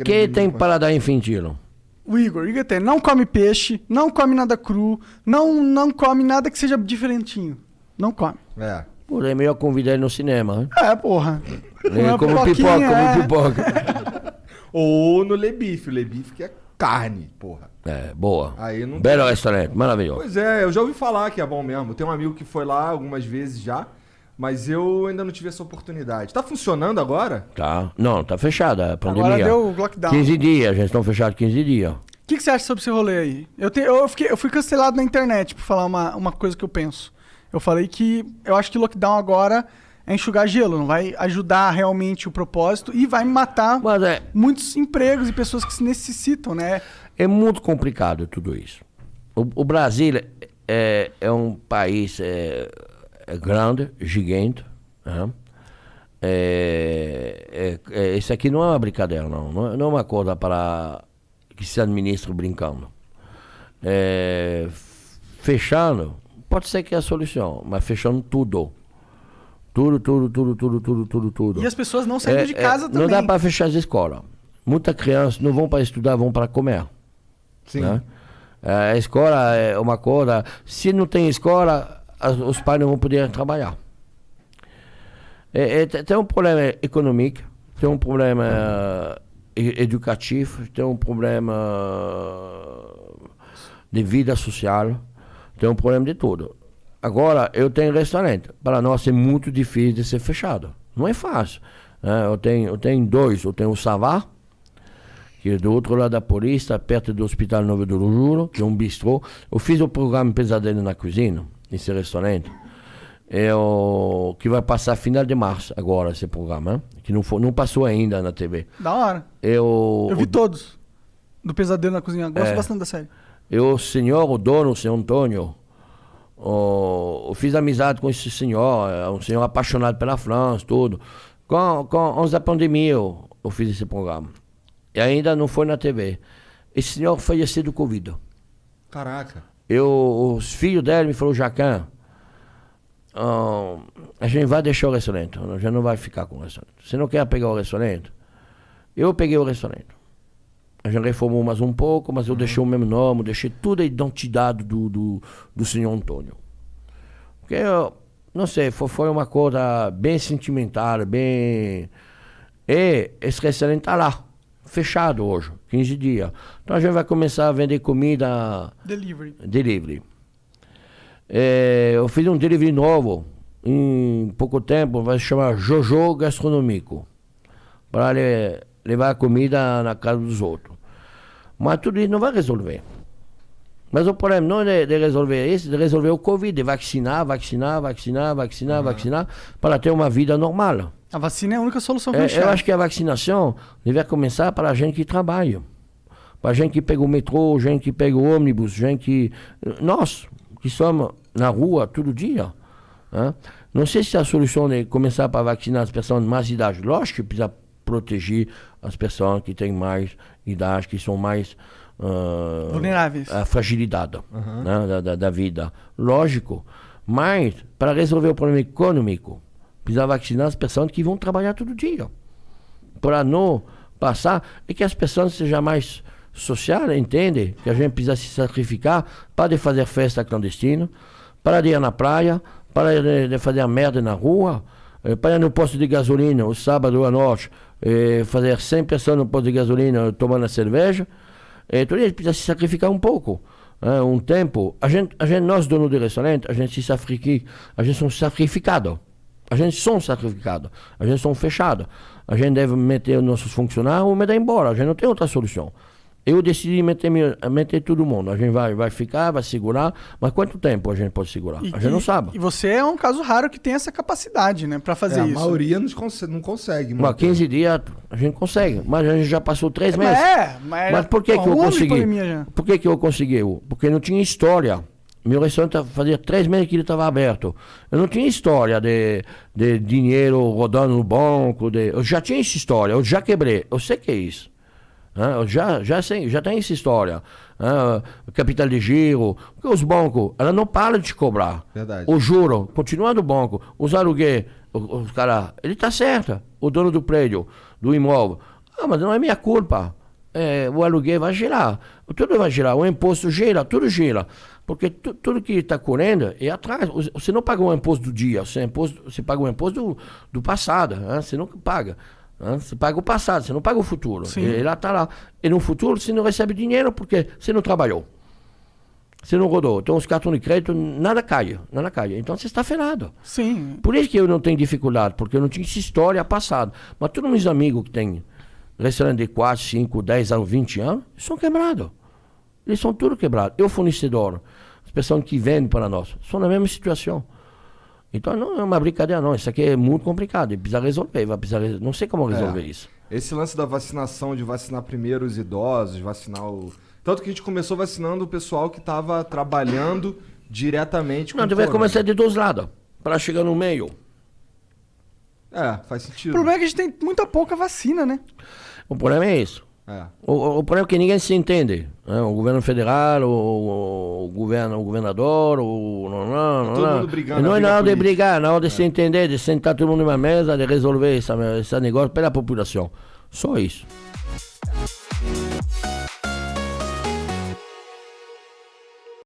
Quem tem paladar infantil? O Igor tem. Não come peixe, não come nada cru, não come nada que seja diferentinho. Não come. É. Pô, é melhor convidar ele no cinema, né? Porra. Como pipoca. Ou no Lebife. O Lebife que é carne, porra. Boa. Aí não Belo restaurante, maravilhoso. Pois é, eu já ouvi falar que é bom mesmo. Tem um amigo que foi lá algumas vezes já, mas eu ainda não tive essa oportunidade. Tá funcionando agora? Tá. Não, tá fechada a pandemia. Agora deu lockdown. 15 dias, já estão fechados 15 dias. O que você acha sobre esse rolê aí? Eu fui cancelado na internet por falar uma coisa que eu penso. Eu falei que eu acho que lockdown agora é enxugar gelo, não vai ajudar realmente o propósito e vai matar muitos empregos e pessoas que se necessitam, né? É muito complicado tudo isso. O Brasil é um país grande, gigante. Né? Isso aqui não é uma brincadeira, não é uma coisa para que se administre brincando. Fechando, pode ser que é a solução, mas fechando tudo. Tudo. E as pessoas não saindo de casa também. Não dá para fechar as escolas. Muitas crianças não vão para estudar, vão para comer. Sim. Né? A escola é uma coisa. Se não tem escola, os pais não vão poder trabalhar. Tem um problema econômico, tem um problema educativo, tem um problema de vida social, tem um problema de tudo. Agora, eu tenho restaurante. Para nós é muito difícil de ser fechado. Não é fácil. Eu tenho dois. Eu tenho o Savá, que é do outro lado da Paulista, perto do Hospital Novo do Juro, que é um bistrô. Eu fiz o programa Pesadelo na Cozinha, nesse restaurante. Que vai passar final de março agora, esse programa. Que não passou ainda na TV. Da hora. Eu vi todos. Do Pesadelo na Cozinha. Gosto bastante da série. O dono, o senhor Antônio, eu fiz amizade com esse senhor, um senhor apaixonado pela França, tudo. Antes da pandemia eu fiz esse programa. E ainda não foi na TV. Esse senhor faleceu do Covid. Caraca. Os filhos dele me falaram, Jacan, a gente vai deixar o restaurante, a gente não vai ficar com o restaurante. Você não quer pegar o restaurante? Eu peguei o restaurante. A gente reformou mais um pouco, mas eu deixei o mesmo nome, deixei toda a identidade do senhor Antônio. Porque, não sei, foi uma coisa bem sentimental, bem... E esse restaurante está lá, fechado hoje, 15 dias. Então a gente vai começar a vender comida... Delivery. Eu fiz um delivery novo, em pouco tempo, vai se chamar Jojo Gastronômico, para levar a comida na casa dos outros. Mas tudo isso não vai resolver. Mas o problema não é de resolver isso, de resolver o Covid, de vacinar, para ter uma vida normal. A vacina é a única solução que eu acho que a vacinação deve começar para a gente que trabalha. Para a gente que pega o metrô, gente que pega o ônibus, gente que... Nós, que somos na rua todo dia. Né? Não sei se a solução é começar para vacinar as pessoas de mais idade. Lógico que precisa proteger as pessoas que têm mais idade, que são mais vulneráveis à fragilidade né, da vida. Lógico. Mas, para resolver o problema econômico, precisa vacinar as pessoas que vão trabalhar todo dia. Para não passar, e que as pessoas sejam mais sociais, entendem que a gente precisa se sacrificar para de fazer festa clandestina, para de ir na praia, para de fazer a merda na rua, para ir no posto de gasolina, o sábado à noite, fazer 100 pessoas no posto de gasolina tomando a cerveja. Então a gente precisa se sacrificar um pouco. Um tempo, nós donos de restaurante, a gente somos sacrificados. A gente somos fechados. A gente deve meter nossos funcionários ou mandar embora. A gente não tem outra solução. Eu decidi meter todo mundo. A gente vai ficar, vai segurar, mas quanto tempo a gente pode segurar? A gente não sabe. E você é um caso raro que tem essa capacidade, né, para fazer isso. A maioria não consegue. Mas 15 dias a gente consegue, mas a gente já passou 3 meses. Mas por que eu consegui? Por que eu consegui? Porque não tinha história. Meu restaurante fazia 3 meses que ele estava aberto. Eu não tinha história de dinheiro rodando no banco. Eu já tinha essa história, eu já quebrei. Eu sei que é isso. Eu já tenho essa história. Capital de giro. Porque os bancos, ela não para de te cobrar. Verdade. O juro, continua no banco. Os aluguéis, os cara, ele está certo. O dono do prédio, do imóvel. Ah, mas não é minha culpa. O aluguel vai gerar, tudo vai gerar, o imposto gera, tudo gera. Porque tudo que está correndo é atrás. Você não paga o imposto do dia, você paga o imposto do passado, né? Você não paga. Né? Você paga o passado, você não paga o futuro. Ele está lá. E no futuro você não recebe dinheiro porque você não trabalhou. Você não rodou. Então os cartões de crédito, nada cai. Então você está ferrado. Sim. Por isso que eu não tenho dificuldade, porque eu não tinha essa história passada. Mas todos meus amigos que têm restaurante de 4, 5, 10 anos, 20 anos, são quebrados. Eles são tudo quebrados. Eu, fornecedor, as pessoas que vendem para nós, são na mesma situação. Então não é uma brincadeira, não. Isso aqui é muito complicado. Precisa resolver. Não sei como resolver isso. Esse lance da vacinação, de vacinar primeiro os idosos, vacinar o... Tanto que a gente começou vacinando o pessoal que estava trabalhando diretamente com Não, deve começar de dois lados, para chegar no meio. Faz sentido. O problema é que a gente tem muita pouca vacina, né? O problema é isso. O problema é que ninguém se entende. Né? O governo federal, o governador, todo mundo brigando. Não é na hora de brigar, na hora de se entender, de sentar todo mundo numa mesa, de resolver esse negócio pela população. Só isso.